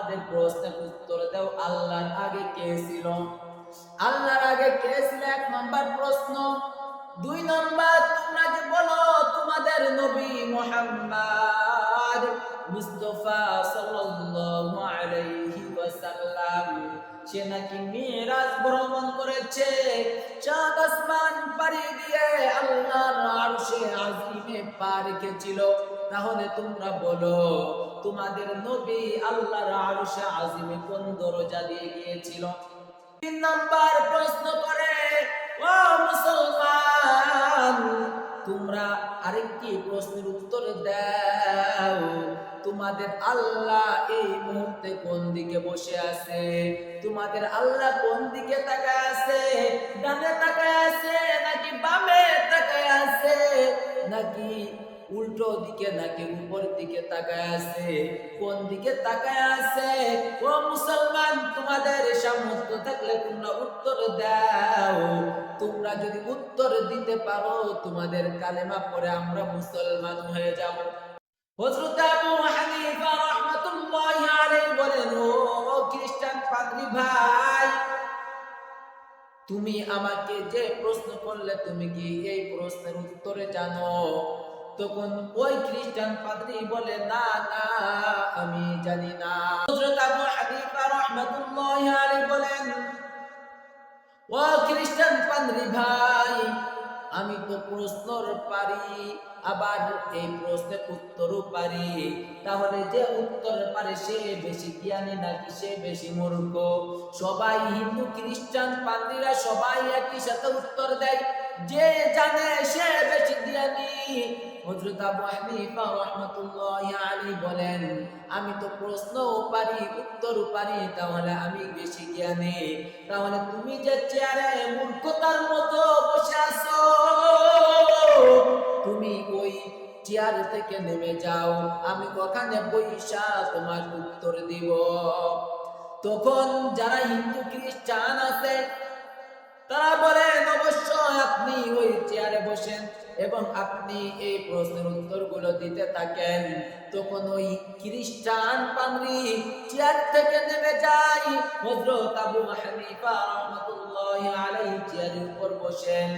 আমাদের প্রশ্নের উত্তর দাও, আল্লাহর আগে কে ছিল? আল্লাহর আগে কে ছিল? 1 নম্বর প্রশ্ন। 2 নম্বর, তোমরা যে বলো তোমাদের নবী মুহাম্মদ মুস্তাফা সাল্লাল্লাহু আলাইহি ওয়াসাল্লাম সে নাকি মিরাজ ভ্রমণ করেছে, চাঁদ আসমান পাড়ি দিয়ে আল্লাহর আরশে আজিমে পা রেখেছিল। তাহলে তোমরা বলো তোমাদের নবী আল্লাহর আরশে আজিমে কোন দরজা দিয়ে গিয়েছিল? 3 নম্বর প্রশ্ন করে, ও মুসলমান, তোমরা আরেকটি প্রশ্নের উত্তর দাও, তোমাদের আল্লাহ এই মুহূর্তে কোন দিকে বসে আছে? তোমাদের আল্লাহ কোন দিকে তাকায় আছে? ডানে তাকায় আছে নাকি বামে তাকায় আছে, নাকি উল্টো দিকে, নাকি উপর দিকে তাকায় আছে? কোন দিকে তাকায় আছে? ও মুসলমান, তোমাদের সামর্থ্য থাকলে তোমরা উত্তর দাও। তোমরা যদি উত্তর দিতে পারো, তোমাদের কালেমা পড়ে আমরা মুসলমান হয়ে যাব। হযরত আবু হানিফা রাহমাতুল্লাহি আলাইহি বলেন, ও খ্রিস্টান পাদ্রী ভাই, তুমি আমাকে যে প্রশ্ন করলে, তুমি কি এই প্রশ্নের উত্তরে জানো? তখন ওই খ্রিস্টান পাদ্রী বলে, না না, আমি জানি না। হযরত আবু হানিফা রাহমাতুল্লাহি আলাইহি বলেন, ও খ্রিস্টান পাদ্রী ভাই, আমি তো প্রশ্নর পারি, আবার এই প্রশ্নের উত্তরও পারি। তাহলে যে উত্তর পারে সে বেশি জ্ঞানী নাকি সে বেশি মূর্খ? সবাই হিন্দু খ্রিস্টান পাদ্রীরা সবাই একই সাথে উত্তর দেয়, যে জানে সে বেশি জ্ঞানী। হযরত আবু হানিফা রাহমাতুল্লাহি আলাইহি বলেন, আমি তো প্রশ্নও পারি উত্তরও পারি, তাহলে আমি বেশি জ্ঞানী। তাহলে তুমি যে চেয়ারে মূর্খতার মতো বসে আছো, তুমি ওই চেয়ার থেকে নেমে যাও, আমি ওখানে বইসা তোমার উত্তর দিব। তখন যারা হিন্দু খ্রিস্টান আছে তারা বলেন, অবশ্যই আপনি ওই চেয়ারে বসেন এবং আপনি এই প্রশ্নের উত্তরগুলো দিতে থাকেন। তখন ওই খ্রিস্টান পাদ্রী চেয়ার থেকে নেমে যায়, হযরত আবু হানিফা রাহমাতুল্লাহি আলাইহি চেয়ারের উপর বসেন।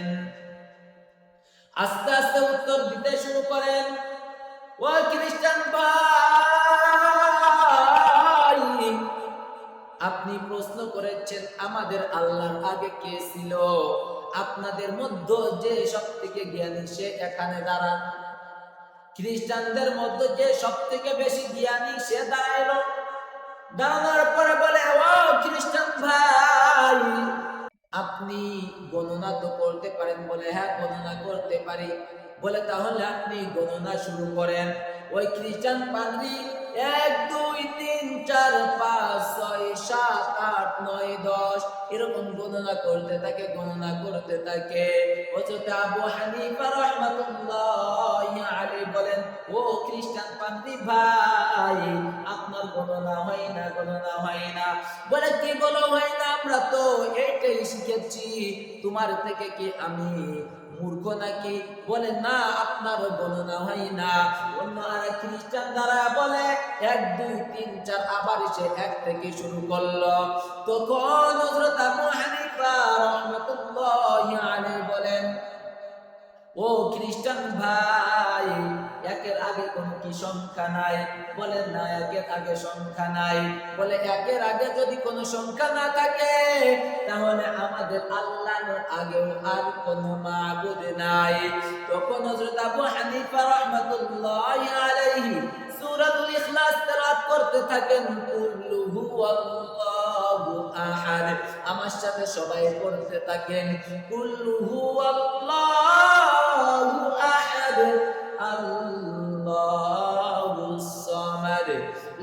আস্তে আস্তে উত্তর দিতে শুরু করেন। ও খ্রিস্টান ভাই, আপনি প্রশ্ন করেছেন আমাদের আল্লাহর আগে কে ছিল? আপনাদের মধ্যে যে সবথেকে জ্ঞানী সে এখানে দাঁড়ান। খ্রিস্টানদের মধ্যে যে সবথেকে বেশি জ্ঞানী সে দাঁড়াইলো। দাঁড়ানোর পরে বলে, ও খ্রিস্টান ভাই, আপনি গণনা তো করতে পারেন? বলে, হ্যাঁ, গণনা করতে পারি। বলে, তাহলে আপনি গণনা শুরু করেন। ওই খ্রিস্টান পাদ্রী 1 2 3 4 5 6 7 8 9 10 এরকম গণনা করতে থাকে, গণনা করতে থাকে। হযরত আবু হানিফা রাহমাতুল্লাহি আলাইহি বলেন, ও খ্রিস্টান পাদ্রী ভাই, আপনার গণনা হয় না, গণনা হয় না। বলে, কি বলো হয় না? আমরা তো এইটাই শিখেছি, তোমার থেকে কি আমি মূর্খ নাকি? বলে, না, আপনার গণনা হয় না। অন্য আরেক খ্রিস্টান দ্বারা বলে 1 2 3 4, আবার সে 1 থেকে শুরু করলো। তখন হযরত আবু হানিফা রাহমাতুল্লাহি আলাইহি বলেন, ও খ্রিস্টান ভাই, 1-এর আগে কোন কি সংখ্যা নাই? বলে, না, 1-এর আগে সংখ্যা নাই। বলে, 1-এর আগে যদি কোনো সংখ্যা না থাকে, তাহলে আমাদের আল্লাহর আগেও আর কোনো মাবুদ নাই। তখন হযরত আবু হানিফা রাহমাতুল্লাহি আলাইহি সূরাতুল ইখলাস তেলাওয়াত করতে থাকেন, কুল্লু হুয়াল্লাহু আহাদ। আমার সাথে সবাই পড়তে থাকেন, কুল্লু হুয়াল্লাহু আহাদ, আল্লাহুস সামাদ,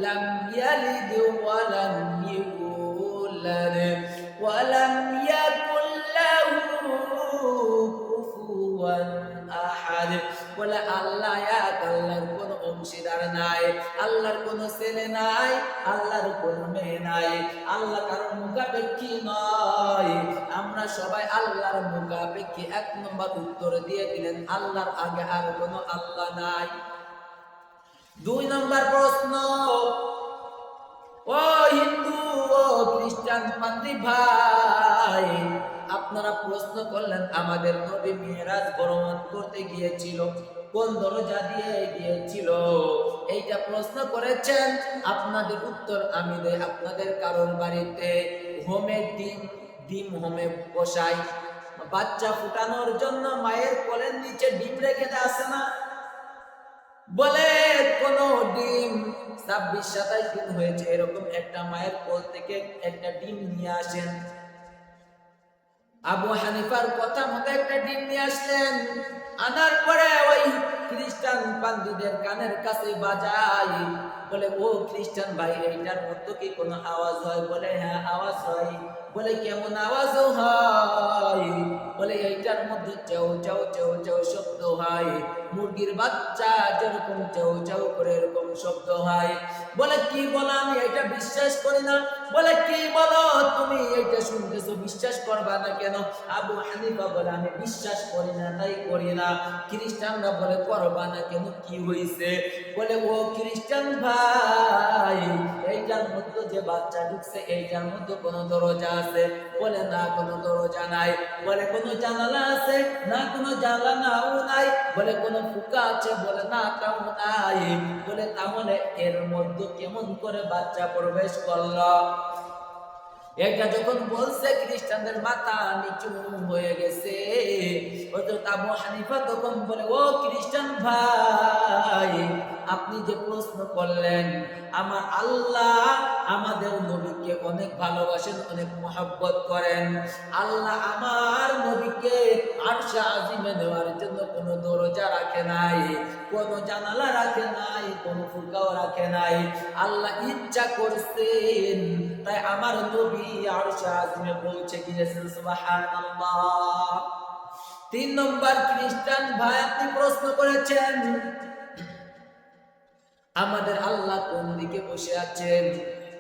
লাম ইয়ালিদ ওয়া লাম ইউলাদ ওয়া লাম ইয়াকুল লাহু কুফুওয়ান আহাদ। বলে, আল্লাহ এক, আল্লাহর কোনো অংশীদার নাই, আল্লাহর কোনো ছেলে নাই, আল্লাহর কোনো মেয়ে নাই, আল্লাহ কারোর মুখাপেক্ষী নয়। আমরা সবাই আল্লাহর মুখাপেক্ষী। 1 নম্বর উত্তর দিয়ে দিলেন, আল্লাহর আগে আর কোনো আল্লাহ নাই। 2 নম্বর প্রশ্ন, ও হিন্দু, ও খ্রিস্টান পাদ্রী ভাই, আপনারা প্রশ্ন করলেন আমাদের নবী মিরাজ ভ্রমণ করতে গিয়েছিল, কোন দরজা দিয়ে গিয়েছিল? এইটা প্রশ্ন করেছেন। আপনাদের উত্তর আমি দেই, আপনাদের কারোর বাড়িতে হোমে ডিম হোমে বসাই, বাচ্চা ফুটানোর জন্য মায়ের কোলের নিচে ডিম রেখে আসে না? বলে কোন ডিম 26-27 দিন হয়েছে, এরকম একটা মায়ের কোল থেকে একটা ডিম নিয়ে আসেন। আবু হানিফার কথা মতো একটা ডিম নিয়ে আসলেন। আনার পরে ওই খ্রিস্টান পান্ডিতের কানের কাছে বাজাই, বলে ও খ্রিস্টান ভাই, এইটার মধ্যে কি কোনো আওয়াজ হয়? বলে হ্যাঁ আওয়াজ হয়। বলে কেমন আওয়াজ হয়? বলে এইটার মধ্যে চাও চাও চাও চাও শব্দ হয়, মুরগির বাচ্চা যেরকম চাও চাও করে এরকম শব্দ হয়। বলে কি বলো, আমি এটা বিশ্বাস করি না। বলে কি বলো তুমি, এটা শুনতেছো, বিশ্বাস করবা না কেন? আবু হানিফা বলে আমি বিশ্বাস করি না, তাই করি না। খ্রিস্টানরা বলে করবা না কেন, কি হয়েছে? বলে ও খ্রিস্টান ভাই, এইটার মধ্যে যে বাচ্চা ঢুকছে এইটার মধ্যে কোনো দরজা আছে? বলে না, কোনো দরজা নাই। বলে কোনো জানালা আছে? না, কোনো জানালাও নাই। বলে কোনো ফুকা আছে? বলে না, তাও নাই। বলে তাহলে এর মধ্যে কেমন করে বাচ্চা প্রবেশ করলো? এটা যখন বলছে খ্রিস্টানদের মাথা নিচু হয়ে গেছে। হযরত আবু হানিফা তখন বলে ও খ্রিস্টান ভাই, আপনি যে প্রশ্ন করলেন, আমার আল্লাহ আমাদের নবীকে অনেক ভালোবাসেন, অনেক মহব্বত করেন। আল্লাহ আমার নবীকে আরশে আজিমে নেওয়ার জন্য কোনো দরজা রাখে নাই, কোনো জানালা রাখে নাই, কোনো ফুলকাও রাখে নাই। আল্লাহ ইচ্ছা করছেন, তাই আমার নবী আরশে আজিমে পৌঁছে গিয়েছেন। সুবহানাল্লাহ। 3 নম্বর, খ্রিস্টান ভাই আপনি প্রশ্ন করেছেন আমাদের আল্লাহ কোন দিকে বসে আছেন?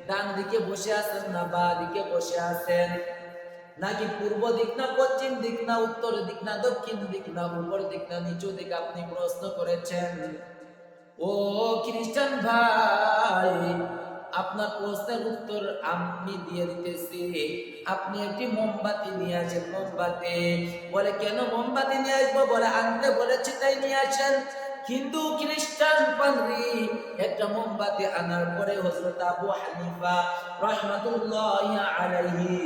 ডান দিকে বসে আছেন না বাঁ দিকে বসে আছেন? নাকি পূর্ব দিক না পশ্চিম দিক না উত্তর দিক না দক্ষিণ দিক না উপর দিক না নিচু দিক আপনি প্রশ্ন করেছেন। ও খ্রিস্টান ভাই, আপনার প্রশ্নের উত্তর আমি দিয়ে দিতেছি। আপনি একটি মোমবাতি নিয়ে আসেন। মোমবাতি। বলে কেন মোমবাতি নিয়ে আসবো? বলে আনতে বলেছি তাই নিয়ে আসেন। হিন্দু খ্রিস্টান পাদ্রী একটা মোমবাতি আনার পরে হযরত আবু হানিফা রাহমাতুল্লাহি আলাইহি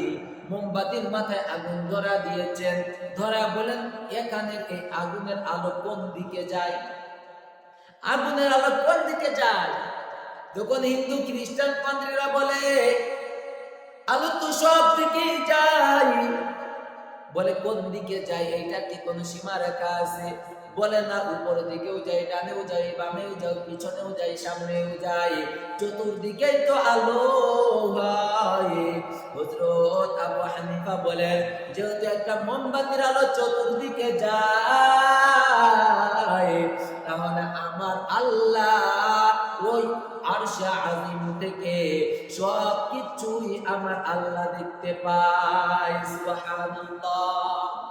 মোমবাতির মাথায় আগুন ধরা দিয়েছেন। ধরা বলেন এখানে এই আগুনের আলো কোন দিকে যায়? আগুনের আলো কোন দিকে যায়? যখন হিন্দু খ্রিস্টান পাদ্রীরা বলে আলো তো সব দিকেই যায়। বলে কোন দিকে যায়? এইটা কি কোনো সীমা রেখা আছে? বলে না, উপর দিকেও যায়, ডানেও যায়, বামেও যায়, পিছনেও যায়, সামনেও যায়, চতুর্দিকেই তো আলো হয়। হযরত আবু হানিফা বলেন যেহেতু একটা মোমবাতির আলো চতুর্দিকে যায়, তাহলে আমার আল্লাহ ওই আরশে আজিম থেকে সবকিছুই আমার আল্লাহ দেখতে পায়। সুবহানাল্লাহ।